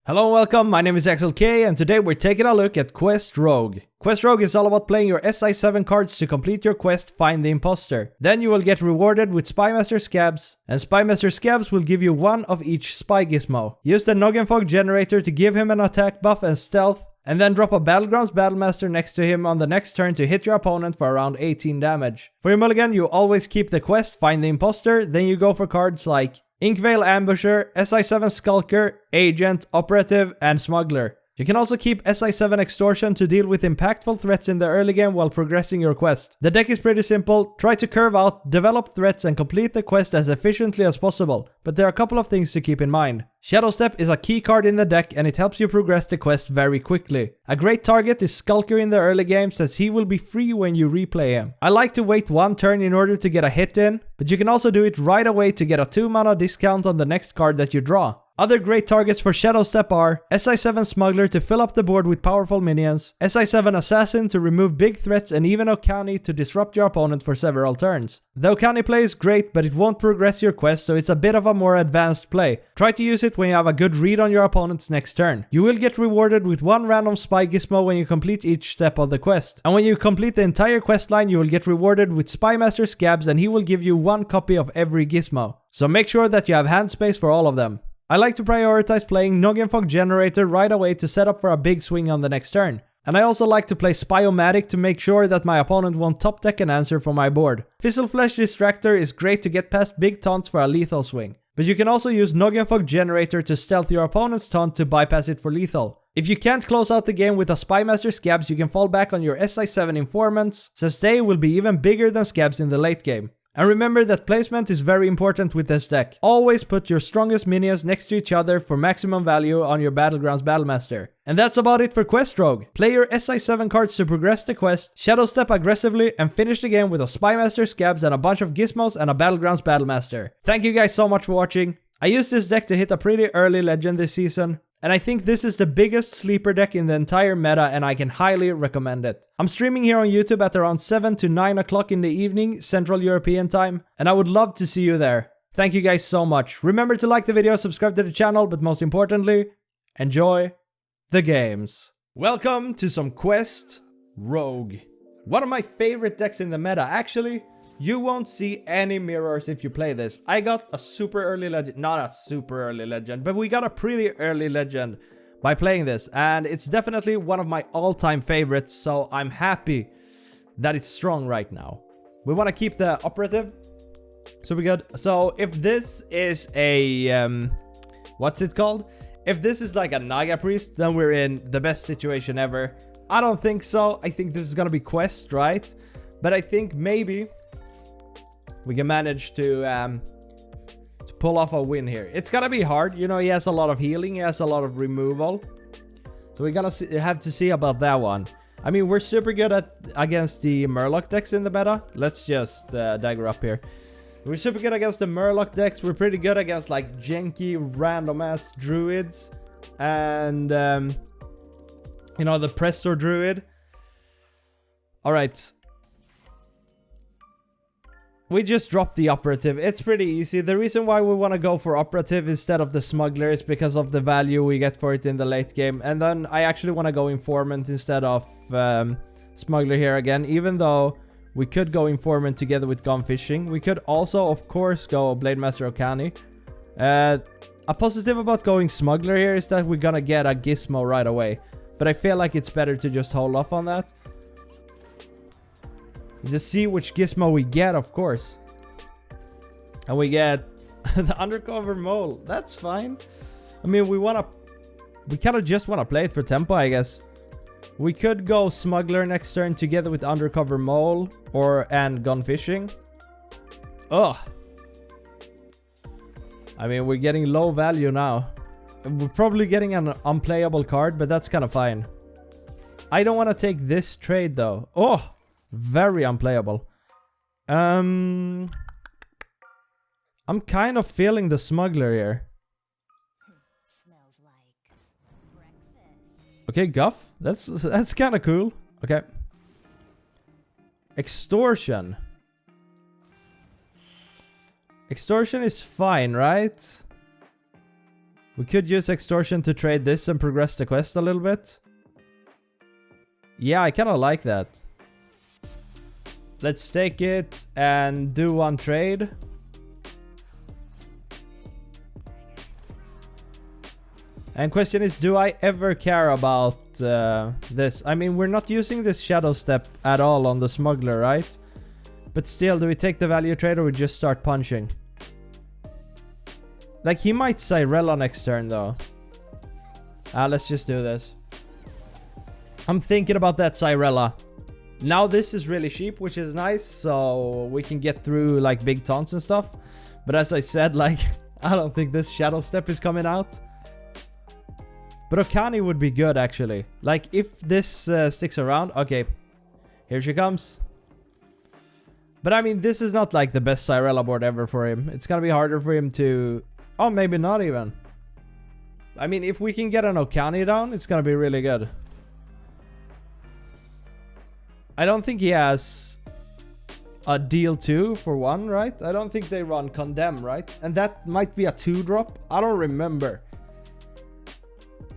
Hello and welcome, my name is XLK and today we're taking a look at Quest Rogue. Quest Rogue is all about playing your SI7 cards to complete your quest Find the Imposter. Then you will get rewarded with Spymaster Scabs, and Spymaster Scabs will give you one of each spy gizmo. Use the Noggin Fog generator to give him an attack buff and stealth, and then drop a Battlegrounds Battlemaster next to him on the next turn to hit your opponent for around 18 damage. For your mulligan, you always keep the quest Find the Imposter, then you go for cards like Inkveil Ambusher, SI7 Skulker, Agent, Operative, and Smuggler. You can also keep SI7 Extortion to deal with impactful threats in the early game while progressing your quest. The deck is pretty simple, try to curve out, develop threats and complete the quest as efficiently as possible, but there are a couple of things to keep in mind. Shadowstep is a key card in the deck and it helps you progress the quest very quickly. A great target is Skulker in the early game since he will be free when you replay him. I like to wait one turn in order to get a hit in, but you can also do it right away to get a 2 mana discount on the next card that you draw. Other great targets for Shadowstep are SI7 Smuggler to fill up the board with powerful minions, SI7 Assassin to remove big threats, and even Okani to disrupt your opponent for several turns. The Okani play is great, but it won't progress your quest, so it's a bit of a more advanced play. Try to use it when you have a good read on your opponent's next turn. You will get rewarded with one random spy gizmo when you complete each step of the quest. And when you complete the entire quest line, you will get rewarded with Spymaster Scabs and he will give you one copy of every gizmo. So make sure that you have hand space for all of them. I like to prioritize playing Noggin Fog Generator right away to set up for a big swing on the next turn. And I also like to play Spyomatic to make sure that my opponent won't top deck an answer for my board. Fizzleflesh Distractor is great to get past big taunts for a lethal swing. But you can also use Noggin Fog Generator to stealth your opponent's taunt to bypass it for lethal. If you can't close out the game with a Spymaster Scabs, you can fall back on your SI7 Informants, since they will be even bigger than Scabs in the late game. And remember that placement is very important with this deck. Always put your strongest minions next to each other for maximum value on your Battlegrounds Battlemaster. And that's about it for Quest Rogue. Play your SI7 cards to progress the quest, Shadowstep aggressively, and finish the game with a Spymaster Scabs and a bunch of gizmos and a Battlegrounds Battlemaster. Thank you guys so much for watching. I used this deck to hit a pretty early legend this season. And I think this is the biggest sleeper deck in the entire meta and I can highly recommend it. I'm streaming here on YouTube at around 7 to 9 o'clock in the evening, Central European time, and I would love to see you there. Thank you guys so much. Remember to like the video, subscribe to the channel, but most importantly, enjoy the games. Welcome to some Quest Rogue. One of my favorite decks in the meta. Actually, you won't see any mirrors if you play this. I got a super early legend, not a super early legend, but we got a pretty early legend by playing this. And it's definitely one of my all-time favorites, so I'm happy that it's strong right now. We want to keep the operative. Super good. So if this is a, what's it called? If this is like a Naga Priest, then we're in the best situation ever. I don't think so. I think this is gonna be Quest, right? But I think maybe we can manage to pull off a win here. It's gonna be hard, you know. He has a lot of healing, he has a lot of removal, so we gotta have to see about that one. I mean, we're super good against the Murloc decks in the meta. Let's just dagger up here. We're super good against the Murloc decks. We're pretty good against like janky random ass druids and you know, the Prestor druid. All right. We just dropped the operative. It's pretty easy. The reason why we want to go for operative instead of the smuggler is because of the value we get for it in the late game. And then I actually want to go informant instead of smuggler here again. Even though we could go informant together with gun fishing. We could also, of course, go Blademaster Okani. A positive about going smuggler here is that we're gonna get a gizmo right away. But I feel like it's better to just hold off on that. Just see which gizmo we get, of course. And we get the undercover mole. That's fine. I mean, we kind of just want to play it for tempo, I guess. We could go smuggler next turn together with undercover mole and gun fishing. Ugh. I mean, we're getting low value now. We're probably getting an unplayable card, but that's kind of fine. I don't want to take this trade though. Oh. Very unplayable. I'm kind of feeling the smuggler here. Okay, Guff. That's kind of cool. Okay. Extortion. Extortion is fine, right? We could use extortion to trade this and progress the quest a little bit. Yeah, I kind of like that. Let's take it and do one trade. And question is, do I ever care about this? I mean, we're not using this Shadowstep at all on the smuggler, right? But still, do we take the value trade or we just start punching? Like, he might Cyrella next turn, though. Let's just do this. I'm thinking about that Cyrella. Now this is really cheap, which is nice, so we can get through, like, big taunts and stuff. But as I said, like, I don't think this Shadowstep is coming out. But Okani would be good, actually. Like, if this sticks around... Okay, here she comes. But I mean, this is not, like, the best Cyrella board ever for him. It's gonna be harder for him to... Oh, maybe not even. I mean, if we can get an Okani down, it's gonna be really good. I don't think he has a deal 2 for 1, right? I don't think they run Condemn, right? And that might be a 2-drop. I don't remember.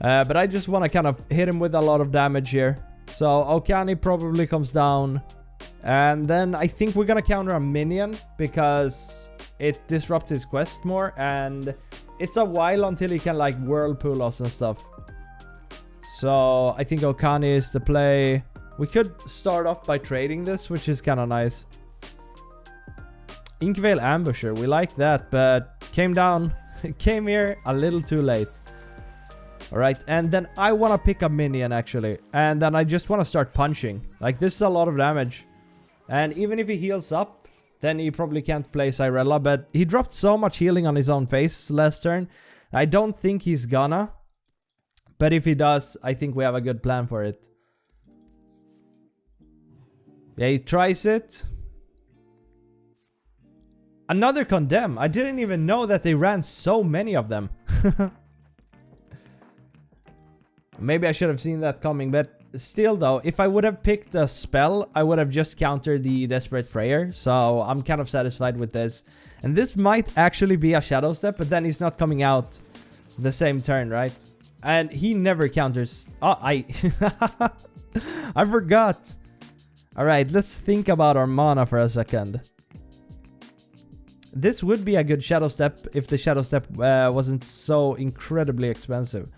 But I just want to kind of hit him with a lot of damage here. So Okani probably comes down. And then I think we're going to counter a minion because it disrupts his quest more. And it's a while until he can like whirlpool us and stuff. So I think Okani is the play. We could start off by trading this, which is kind of nice. Inkveil Ambusher, we like that, but came here a little too late. Alright, and then I want to pick a minion actually. And then I just want to start punching. Like, this is a lot of damage. And even if he heals up, then he probably can't play Cyrella. But he dropped so much healing on his own face last turn. I don't think he's gonna. But if he does, I think we have a good plan for it. Yeah, he tries it. Another Condemn. I didn't even know that they ran so many of them. Maybe I should have seen that coming, but still though, if I would have picked a spell, I would have just countered the Desperate Prayer. So I'm kind of satisfied with this. And this might actually be a Shadowstep, but then he's not coming out the same turn, right? And he never counters. Oh, I forgot. Alright, let's think about our mana for a second. This would be a good Shadowstep if the Shadowstep wasn't so incredibly expensive.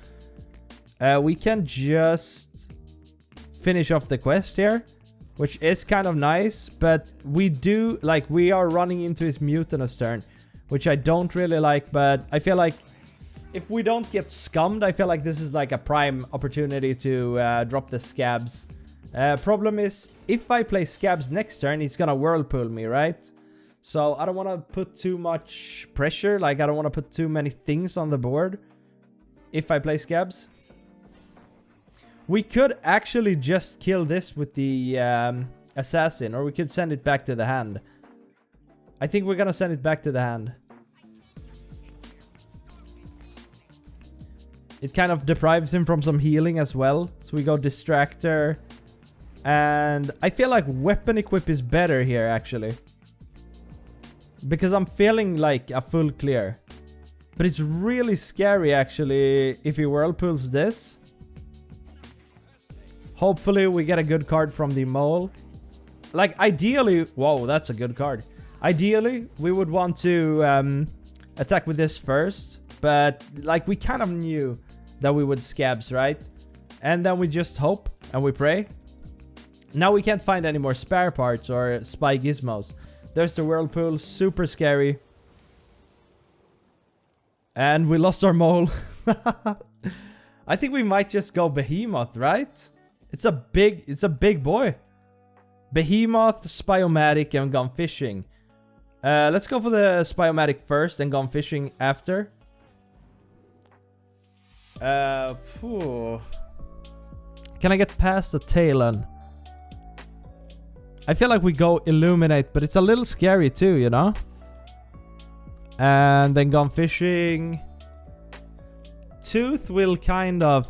We can just finish off the quest here, which is kind of nice, but we do, like, we are running into his Mutinous turn, which I don't really like, but I feel like if we don't get scummed, I feel like this is like a prime opportunity to drop the Scabs. Problem is, if I play Scabs next turn, he's gonna Whirlpool me, right? So I don't want to put too much pressure, like I don't want to put too many things on the board if I play Scabs. We could actually just kill this with the Assassin, or we could send it back to the hand. I think we're gonna send it back to the hand. It kind of deprives him from some healing as well. So we go Distractor. And I feel like Weapon Equip is better here, actually. Because I'm feeling like a full clear. But it's really scary, actually, if he Whirlpools this. Hopefully we get a good card from the Mole. Like, ideally... Whoa, that's a good card. Ideally, we would want to attack with this first. But, like, we kind of knew that we would Scabs, right? And then we just hope and we pray. Now we can't find any more spare parts or spy gizmos. There's the Whirlpool, super scary. And we lost our Mole. I think we might just go Behemoth, right? It's a big boy. Behemoth, Spyomatic, and Gone Fishing. Let's go for the Spyomatic first and Gone Fishing after. Can I get past the Talon? I feel like we go Illuminate, but it's a little scary too, you know? And then Gone Fishing. Tooth will kind of...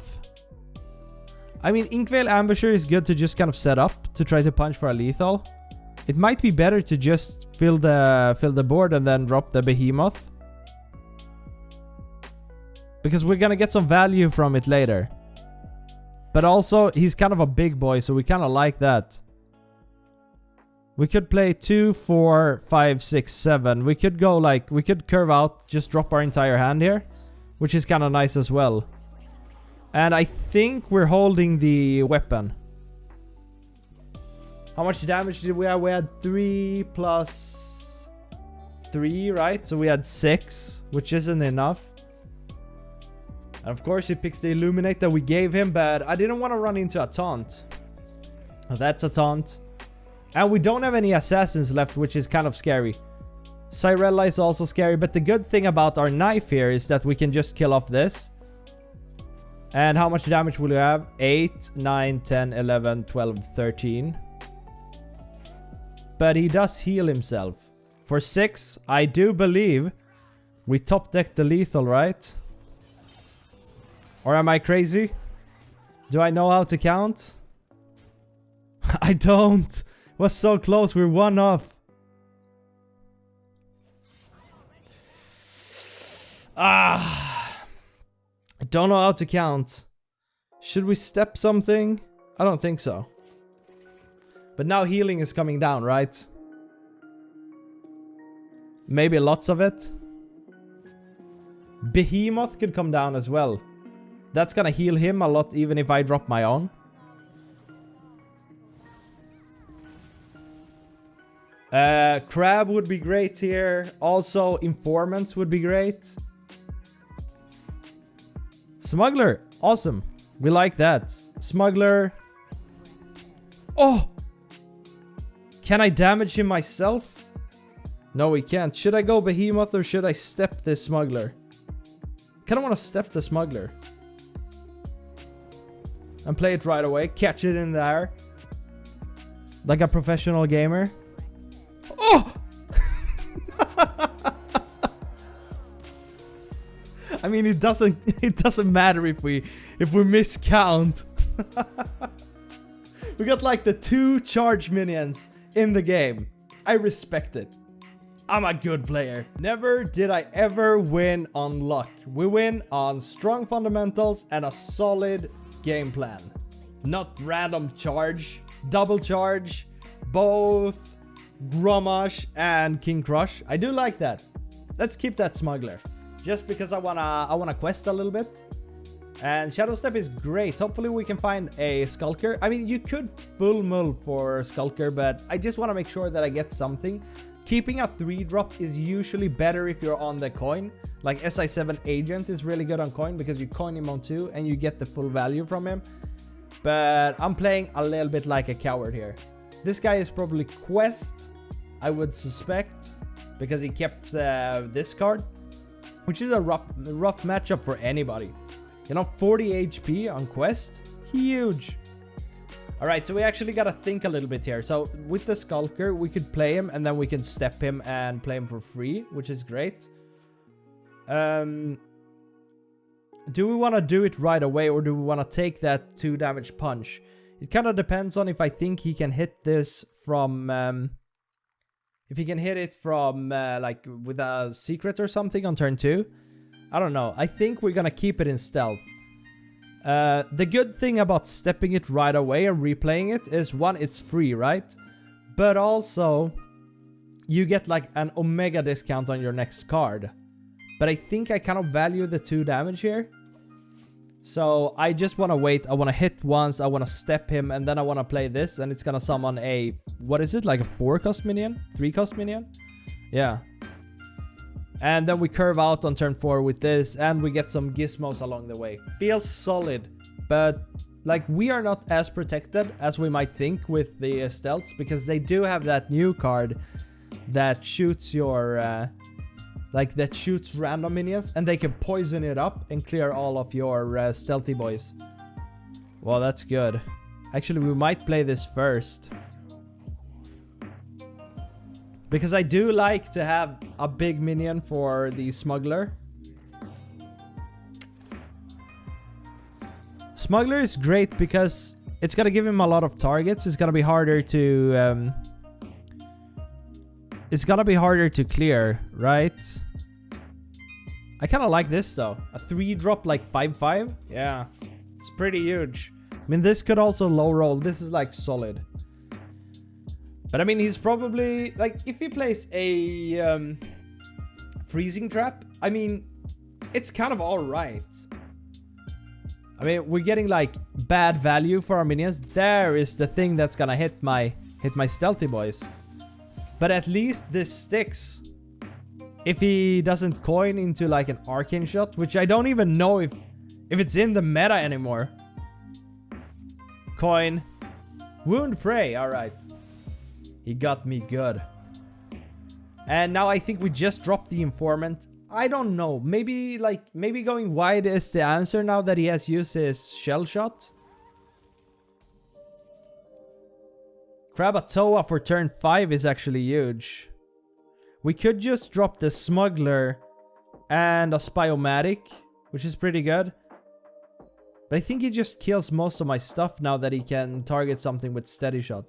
I mean, Inkveil Ambusher is good to just kind of set up to try to punch for a lethal. It might be better to just fill the board and then drop the Behemoth. because we're gonna get some value from it later. But also, he's kind of a big boy, so we kind of like that. We could play 2, 4, 5, 6, 7. We could go like, we could curve out, just drop our entire hand here, which is kind of nice as well. And I think we're holding the weapon. How much damage did we have? We had 3 plus 3, right? So we had 6, which isn't enough. And of course he picks the Illuminate that we gave him, but I didn't want to run into a taunt. Oh, that's a taunt. And we don't have any assassins left, which is kind of scary. Cyrella is also scary, but the good thing about our knife here is that we can just kill off this. And how much damage will you have? 8, 9, 10, 11, 12, 13. But he does heal himself. For 6, I do believe we top decked the lethal, right? Or am I crazy? Do I know how to count? I don't. Was so close, we're 1 off. I don't know how to count. Should we step something? I don't think so. But now healing is coming down, right? Maybe lots of it. Behemoth could come down as well. That's gonna heal him a lot even if I drop my own. Crab would be great here. Also, informants would be great. Smuggler, awesome. We like that. Smuggler. Oh! Can I damage him myself? No, we can't. Should I go Behemoth or should I step this Smuggler? Kinda wanna step the Smuggler. And play it right away. Catch it in there. Like a professional gamer. Oh! I mean, it doesn't matter if we miscount. We got like the 2 charge minions in the game. I respect it. I'm a good player. Never did I ever win on luck. We win on strong fundamentals and a solid game plan. Not random charge, double charge, both Grommash and King Crush. I do like that. Let's keep that Smuggler. Just because I wanna quest a little bit. And Shadowstep is great. Hopefully we can find a Skulker. I mean, you could full mull for Skulker, but I just want to make sure that I get something. Keeping a 3-drop is usually better if you're on the coin. Like SI7 Agent is really good on coin because you coin him on 2 and you get the full value from him. But I'm playing a little bit like a coward here. This guy is probably quest, I would suspect, because he kept this card, which is a rough matchup for anybody. You know, 40 HP on quest, huge. Alright, so we actually gotta think a little bit here. So with the Skulker, we could play him and then we can step him and play him for free, which is great. Do we want to do it right away or do we want to take that 2 damage punch? It kind of depends on if I think he can hit this from... if he can hit it from like with a secret or something on turn 2. I don't know. I think we're gonna keep it in stealth. The good thing about stepping it right away and replaying it is, 1, it's free, right? But also, you get like an Omega discount on your next card. But I think I kind of value the 2 damage here. So I just want to wait. I want to hit once, I want to step him, and then I want to play this. And it's gonna summon a, what is it? Like a 4-cost minion? 3-cost minion? Yeah. And then we curve out on turn 4 with this, and we get some gizmos along the way. Feels solid, but like we are not as protected as we might think with the stealths, because they do have that new card that shoots your, like that shoots random minions, and they can poison it up and clear all of your stealthy boys. Well, that's good. Actually, we might play this first. Because I do like to have a big minion for the Smuggler. Smuggler is great because it's gonna give him a lot of targets. It's gonna be harder to... it's gonna be harder to clear, right? I kind of like this though. A 3-drop like 5/5. Yeah, it's pretty huge. I mean, this could also low roll. This is like solid. But I mean, he's probably like, if he plays a freezing trap, I mean, it's kind of alright. I mean, we're getting like bad value for our minions. There is the thing that's gonna hit my stealthy boys. But at least this sticks. If he doesn't coin into like an arcane shot, which I don't even know if it's in the meta anymore. Coin. Wound prey, alright. He got me good. And now I think we just dropped the informant. I don't know. Maybe going wide is the answer now that he has used his shell shot. Krakatoa for turn 5 is actually huge. We could just drop the smuggler and a spyomatic, which is pretty good. But I think he just kills most of my stuff now that he can target something with steady shot.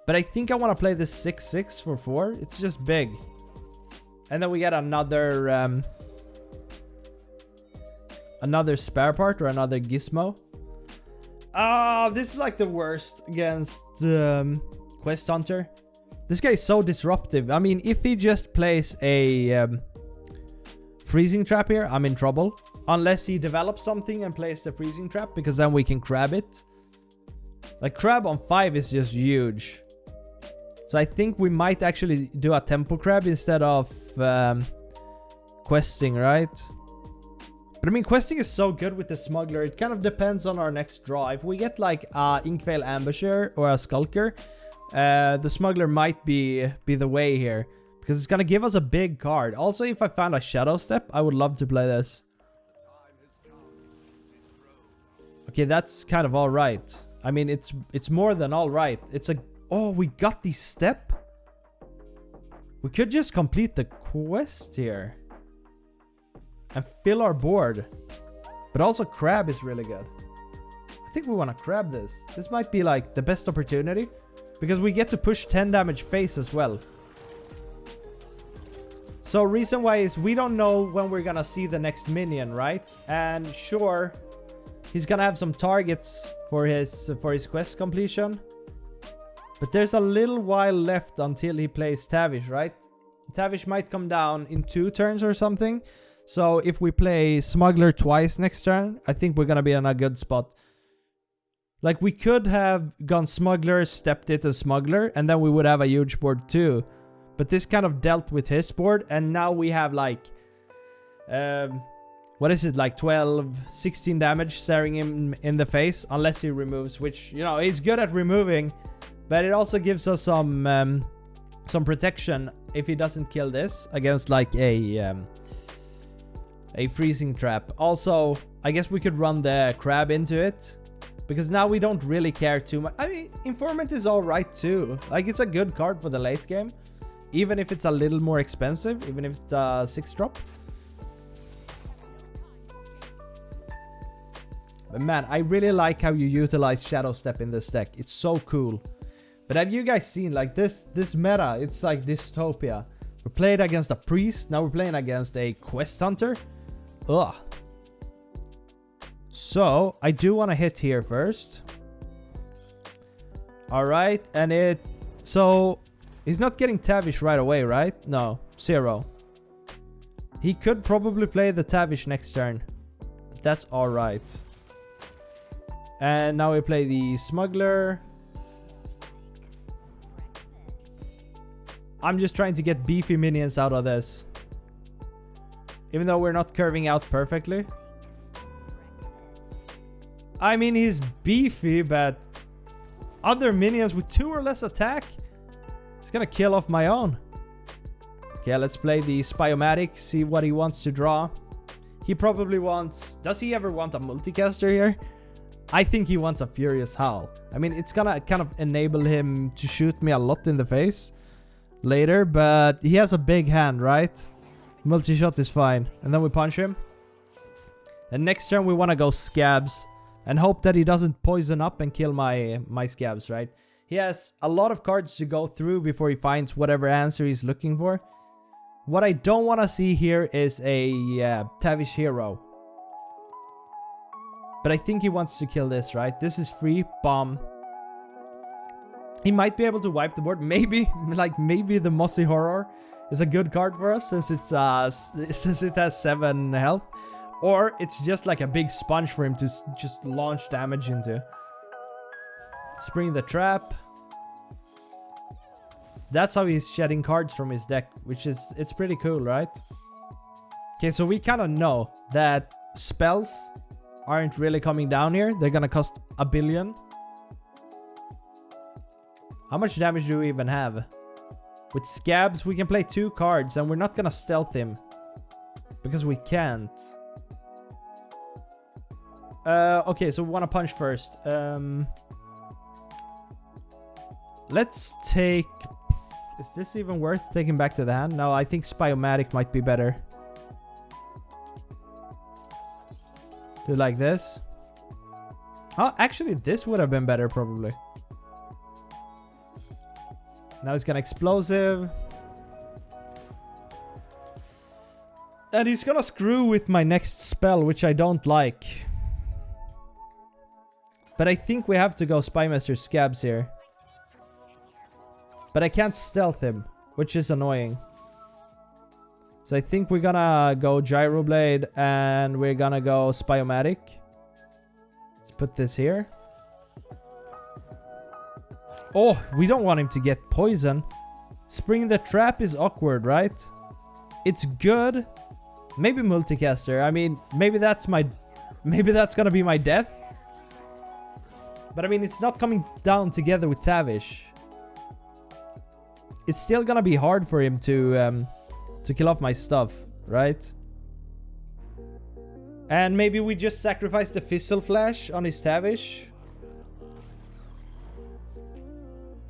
But I think I want to play this 6/6 for 4. It's just big. And then we get another spare part or another gizmo. Ah, this is like the worst against Quest Hunter. This guy is so disruptive. I mean, if he just plays a freezing trap here, I'm in trouble. Unless he develops something and plays the freezing trap, because then we can crab it. Like, crab on 5 is just huge. So I think we might actually do a tempo crab instead of questing, right? But I mean, questing is so good with the smuggler. It kind of depends on our next draw. If we get like a Inkvale Ambusher or a Skulker, the smuggler might be the way here, because it's gonna give us a big card. Also, if I found a Shadowstep, I would love to play this. Okay, that's kind of alright. I mean, it's more than alright. It's a... Oh, we got the step? We could just complete the quest here. And fill our board. But also crab is really good. I think we want to crab this. This might be like the best opportunity. Because we get to push 10 damage face as well. So reason why is we don't know when we're gonna see the next minion, right? And sure, he's gonna have some targets for his quest completion. But there's a little while left until he plays Tavish, right? Tavish might come down in 2 turns or something. So if we play Smuggler twice next turn, I think we're gonna be in a good spot. Like, we could have gone Smuggler, stepped it as Smuggler, and then we would have a huge board too. But this kind of dealt with his board, and now we have like... what is it, like 12, 16 damage staring him in the face, unless he removes, which, you know, he's good at removing. But it also gives us some protection if he doesn't kill this against like a freezing trap. Also, I guess we could run the crab into it, because now we don't really care too much. I mean, Informant is alright too. Like, it's a good card for the late game, even if it's a little more expensive, even if it's a 6-drop. But man, I really like how you utilize Shadowstep in this deck. It's so cool. But have you guys seen, like, this meta? It's like dystopia. We played against a priest, now we're playing against a quest hunter. Ugh. So, I do want to hit here first. Alright, and it... So, he's not getting Tavish right away, right? No, 0. He could probably play the Tavish next turn. But that's alright. And now we play the Smuggler. I'm just trying to get beefy minions out of this. Even though we're not curving out perfectly. I mean, he's beefy, but other minions with 2 or less attack, he's gonna kill off my own. Okay, let's play the Spyomatic, see what he wants to draw. He probably wants... Does he ever want a multicaster here? I think he wants a Furious Howl. I mean, it's gonna kind of enable him to shoot me a lot in the face later, but he has a big hand, right? Multi-shot is fine. And then we punch him. And next turn we want to go Scabs and hope that he doesn't poison up and kill my Scabs, right? He has a lot of cards to go through before he finds whatever answer he's looking for. What I don't want to see here is a Tavish hero. But I think he wants to kill this, right? This is free, bomb. He might be able to wipe the board. Maybe, like maybe the Mossy Horror is a good card for us since it's since it has 7 health. Or it's just like a big sponge for him to just launch damage into. Spring the Trap. That's how he's shedding cards from his deck, which is, it's pretty cool, right? Okay, so we kind of know that spells aren't really coming down here. They're gonna cost 1 billion. How much damage do we even have? With Scabs, we can play 2 cards and we're not gonna stealth him. Because we can't. Okay, so we wanna punch first. Let's take... Is this even worth taking back to the hand? No, I think Spyomatic might be better. Do like this. Oh, actually, this would have been better, probably. Now he's gonna Explosive. And he's gonna screw with my next spell, which I don't like. But I think we have to go Spymaster Scabs here. But I can't stealth him, which is annoying. So I think we're gonna go Gyroblade and we're gonna go Spyomatic. Let's put this here. Oh, we don't want him to get poison. Spring the Trap is awkward, right? It's good. Maybe Multicaster. I mean, maybe that's gonna be my death. But I mean, it's not coming down together with Tavish. It's still gonna be hard for him to kill off my stuff, right? And maybe we just sacrifice the Fizzle Flash on his Tavish.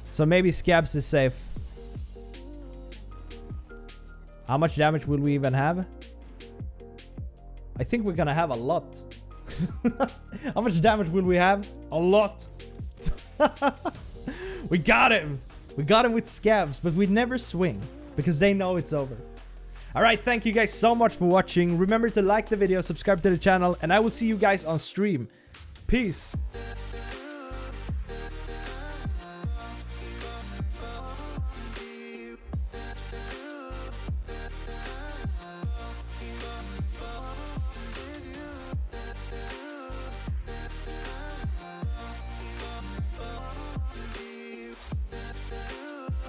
So maybe Scabs is safe. How much damage will we even have? I think we're gonna have a lot. How much damage will we have? A lot. We got him. We got him with Scabs, but we never swing because they know it's over. Alright, thank you guys so much for watching. Remember to like the video, subscribe to the channel, and I will see you guys on stream. Peace.